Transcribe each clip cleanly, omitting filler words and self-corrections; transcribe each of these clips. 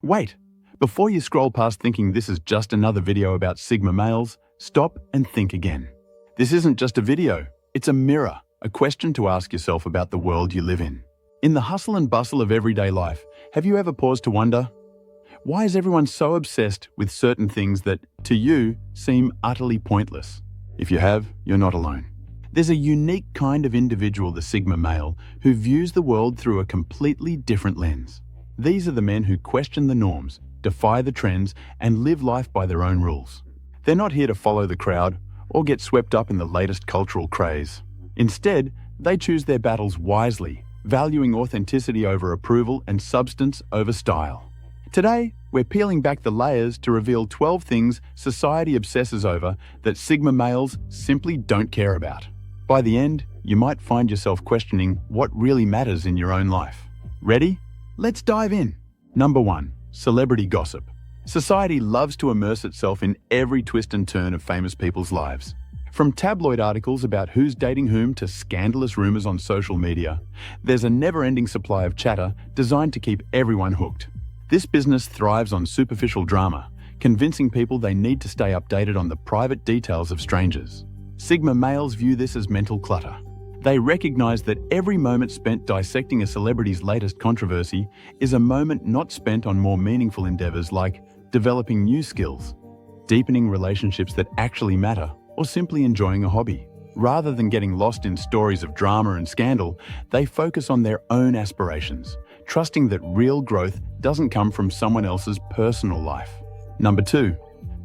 Wait, before you scroll past thinking this is just another video about Sigma males, stop and think again. This isn't just a video, it's a mirror, a question to ask yourself about the world you live in. In the hustle and bustle of everyday life, have you ever paused to wonder, why is everyone so obsessed with certain things that, to you, seem utterly pointless? If you have, you're not alone. There's a unique kind of individual, the Sigma male, who views the world through a completely different lens. These are the men who question the norms, defy the trends, and live life by their own rules. They're not here to follow the crowd or get swept up in the latest cultural craze. Instead, they choose their battles wisely, valuing authenticity over approval and substance over style. Today, we're peeling back the layers to reveal 12 things society obsesses over that Sigma males simply don't care about. By the end, you might find yourself questioning what really matters in your own life. Ready? Let's dive in. Number 1. Celebrity gossip. Society loves to immerse itself in every twist and turn of famous people's lives. From tabloid articles about who's dating whom to scandalous rumors on social media, there's a never-ending supply of chatter designed to keep everyone hooked. This business thrives on superficial drama, convincing people they need to stay updated on the private details of strangers. Sigma males view this as mental clutter. They recognize that every moment spent dissecting a celebrity's latest controversy is a moment not spent on more meaningful endeavors like developing new skills, deepening relationships that actually matter, or simply enjoying a hobby. Rather than getting lost in stories of drama and scandal, they focus on their own aspirations, trusting that real growth doesn't come from someone else's personal life. Number 2.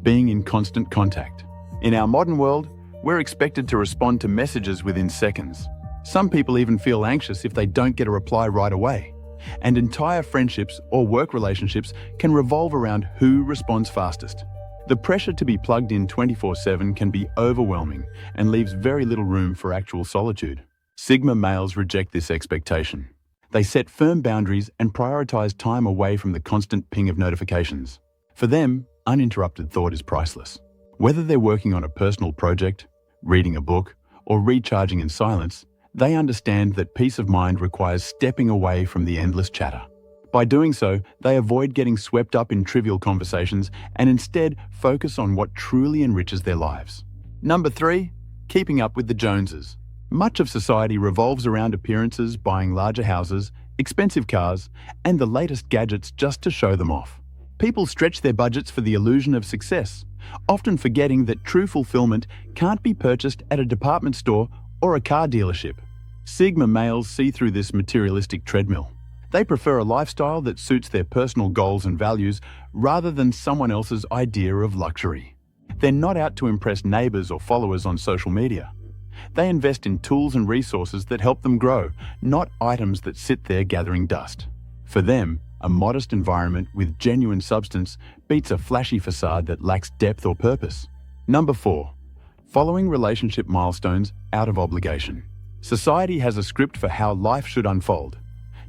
Being in constant contact. In our modern world, we're expected to respond to messages within seconds. Some people even feel anxious if they don't get a reply right away. And entire friendships or work relationships can revolve around who responds fastest. The pressure to be plugged in 24/7 can be overwhelming and leaves very little room for actual solitude. Sigma males reject this expectation. They set firm boundaries and prioritize time away from the constant ping of notifications. For them, uninterrupted thought is priceless. Whether they're working on a personal project, reading a book, or recharging in silence, they understand that peace of mind requires stepping away from the endless chatter. By doing so, they avoid getting swept up in trivial conversations and instead focus on what truly enriches their lives. Number 3. Keeping up with the Joneses. Much of society revolves around appearances, buying larger houses, expensive cars, and the latest gadgets just to show them off. People stretch their budgets for the illusion of success, often forgetting that true fulfillment can't be purchased at a department store or a car dealership. Sigma males see through this materialistic treadmill. They prefer a lifestyle that suits their personal goals and values rather than someone else's idea of luxury. They're not out to impress neighbors or followers on social media. They invest in tools and resources that help them grow, not items that sit there gathering dust. For them, a modest environment with genuine substance beats a flashy facade that lacks depth or purpose. Number 4. Following relationship milestones out of obligation. Society has a script for how life should unfold.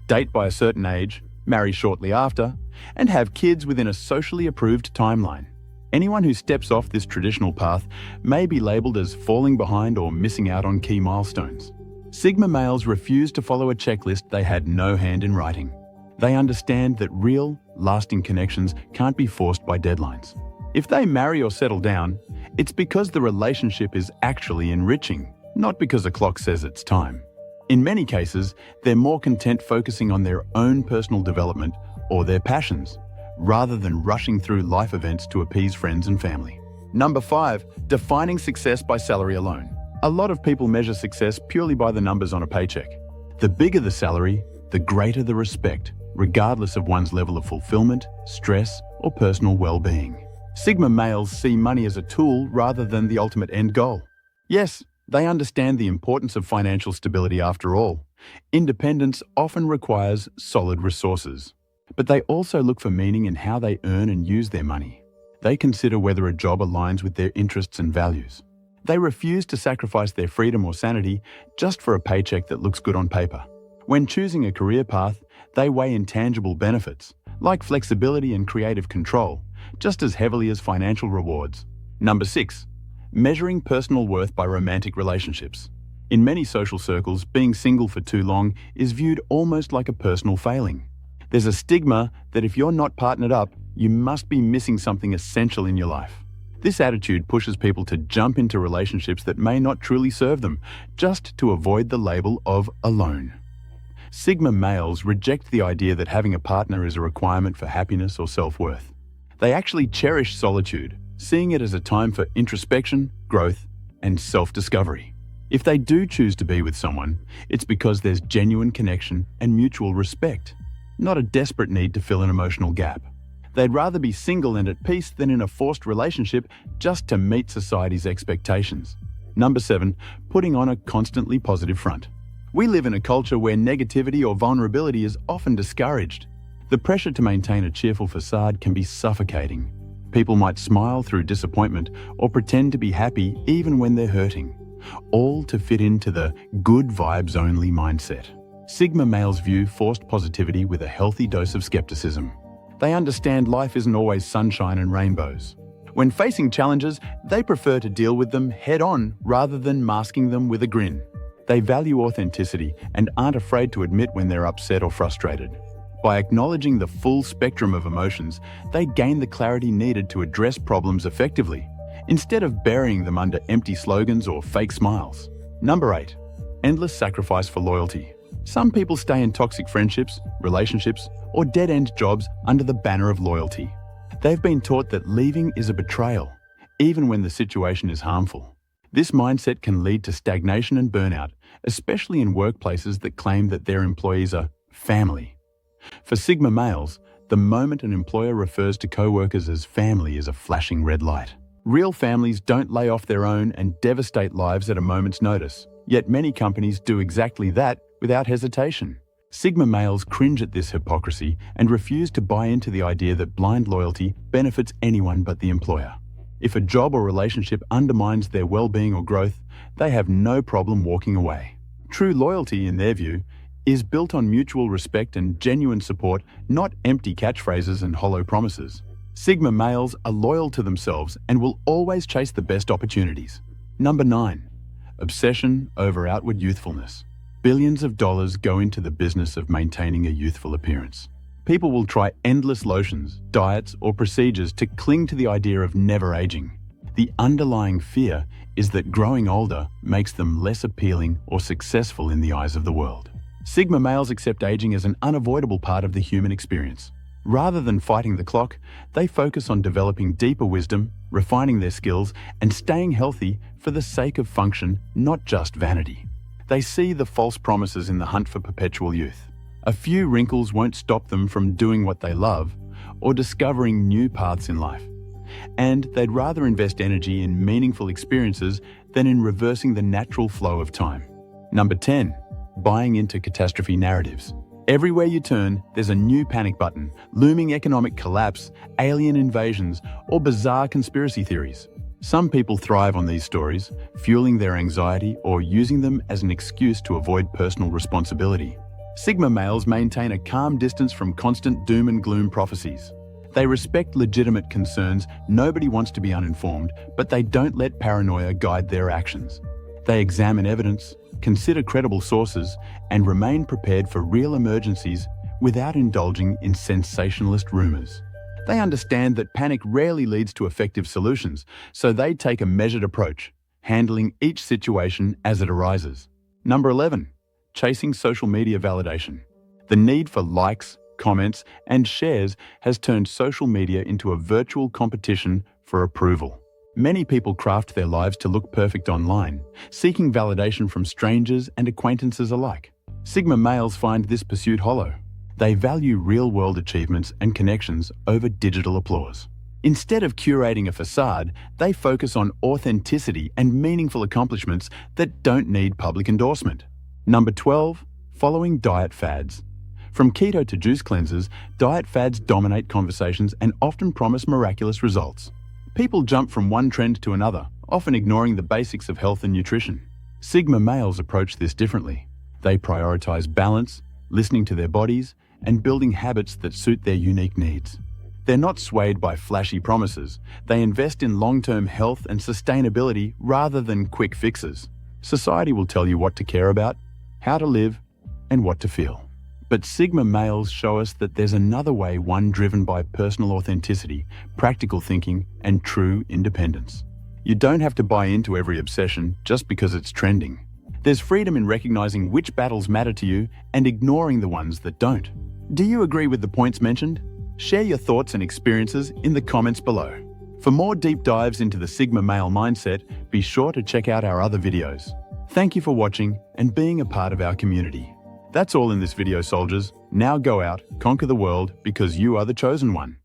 Date by a certain age, marry shortly after, and have kids within a socially approved timeline. Anyone who steps off this traditional path may be labeled as falling behind or missing out on key milestones. Sigma males refuse to follow a checklist they had no hand in writing. They understand that real, lasting connections can't be forced by deadlines. If they marry or settle down, it's because the relationship is actually enriching, not because a clock says it's time. In many cases, they're more content focusing on their own personal development or their passions, rather than rushing through life events to appease friends and family. Number 5. Defining success by salary alone. A lot of people measure success purely by the numbers on a paycheck. The bigger the salary, the greater the respect, regardless of one's level of fulfillment, stress, or personal well-being. Sigma males see money as a tool rather than the ultimate end goal. Yes, they understand the importance of financial stability after all. Independence often requires solid resources. But they also look for meaning in how they earn and use their money. They consider whether a job aligns with their interests and values. They refuse to sacrifice their freedom or sanity just for a paycheck that looks good on paper. When choosing a career path, they weigh intangible benefits, like flexibility and creative control, just as heavily as financial rewards. Number 6. Measuring personal worth by romantic relationships. In many social circles, being single for too long is viewed almost like a personal failing. There's a stigma that if you're not partnered up, you must be missing something essential in your life. This attitude pushes people to jump into relationships that may not truly serve them, just to avoid the label of alone. Sigma males reject the idea that having a partner is a requirement for happiness or self-worth. They actually cherish solitude, seeing it as a time for introspection, growth, and self-discovery. If they do choose to be with someone, it's because there's genuine connection and mutual respect, not a desperate need to fill an emotional gap. They'd rather be single and at peace than in a forced relationship just to meet society's expectations. Number 7, putting on a constantly positive front. We live in a culture where negativity or vulnerability is often discouraged. The pressure to maintain a cheerful facade can be suffocating. People might smile through disappointment or pretend to be happy even when they're hurting, all to fit into the good vibes only mindset. Sigma males view forced positivity with a healthy dose of skepticism. They understand life isn't always sunshine and rainbows. When facing challenges, they prefer to deal with them head-on rather than masking them with a grin. They value authenticity and aren't afraid to admit when they're upset or frustrated. By acknowledging the full spectrum of emotions, they gain the clarity needed to address problems effectively, instead of burying them under empty slogans or fake smiles. Number 8, endless sacrifice for loyalty. Some people stay in toxic friendships, relationships, or dead-end jobs under the banner of loyalty. They've been taught that leaving is a betrayal, even when the situation is harmful. This mindset can lead to stagnation and burnout, especially in workplaces that claim that their employees are family. For Sigma males, the moment an employer refers to co-workers as family is a flashing red light. Real families don't lay off their own and devastate lives at a moment's notice, yet many companies do exactly that without hesitation. Sigma males cringe at this hypocrisy and refuse to buy into the idea that blind loyalty benefits anyone but the employer. If a job or relationship undermines their well-being or growth, they have no problem walking away. True loyalty, in their view, is built on mutual respect and genuine support, not empty catchphrases and hollow promises. Sigma males are loyal to themselves and will always chase the best opportunities. Number 9, obsession over outward youthfulness. Billions of dollars go into the business of maintaining a youthful appearance. People will try endless lotions, diets, or procedures to cling to the idea of never aging. The underlying fear is that growing older makes them less appealing or successful in the eyes of the world. Sigma males accept aging as an unavoidable part of the human experience. Rather than fighting the clock, they focus on developing deeper wisdom, refining their skills, and staying healthy for the sake of function, not just vanity. They see the false promises in the hunt for perpetual youth. A few wrinkles won't stop them from doing what they love or discovering new paths in life. And they'd rather invest energy in meaningful experiences than in reversing the natural flow of time. Number 10, buying into catastrophe narratives. Everywhere you turn, there's a new panic button, looming economic collapse, alien invasions, or bizarre conspiracy theories. Some people thrive on these stories, fueling their anxiety or using them as an excuse to avoid personal responsibility. Sigma males maintain a calm distance from constant doom and gloom prophecies. They respect legitimate concerns. Nobody wants to be uninformed, but they don't let paranoia guide their actions. They examine evidence, consider credible sources, and remain prepared for real emergencies without indulging in sensationalist rumors. They understand that panic rarely leads to effective solutions, so they take a measured approach, handling each situation as it arises. Number 11, chasing social media validation. The need for likes, comments, and shares has turned social media into a virtual competition for approval. Many people craft their lives to look perfect online, seeking validation from strangers and acquaintances alike. Sigma males find this pursuit hollow. They value real-world achievements and connections over digital applause. Instead of curating a facade, they focus on authenticity and meaningful accomplishments that don't need public endorsement. Number 12, following diet fads. From keto to juice cleansers, diet fads dominate conversations and often promise miraculous results. People jump from one trend to another, often ignoring the basics of health and nutrition. Sigma males approach this differently. They prioritize balance, listening to their bodies, and building habits that suit their unique needs. They're not swayed by flashy promises. They invest in long-term health and sustainability rather than quick fixes. Society will tell you what to care about, how to live, and what to feel. But Sigma males show us that there's another way, one driven by personal authenticity, practical thinking, and true independence. You don't have to buy into every obsession just because it's trending. There's freedom in recognizing which battles matter to you and ignoring the ones that don't. Do you agree with the points mentioned? Share your thoughts and experiences in the comments below. For more deep dives into the Sigma male mindset, be sure to check out our other videos. Thank you for watching and being a part of our community. That's all in this video, soldiers. Now go out, conquer the world, because you are the chosen one.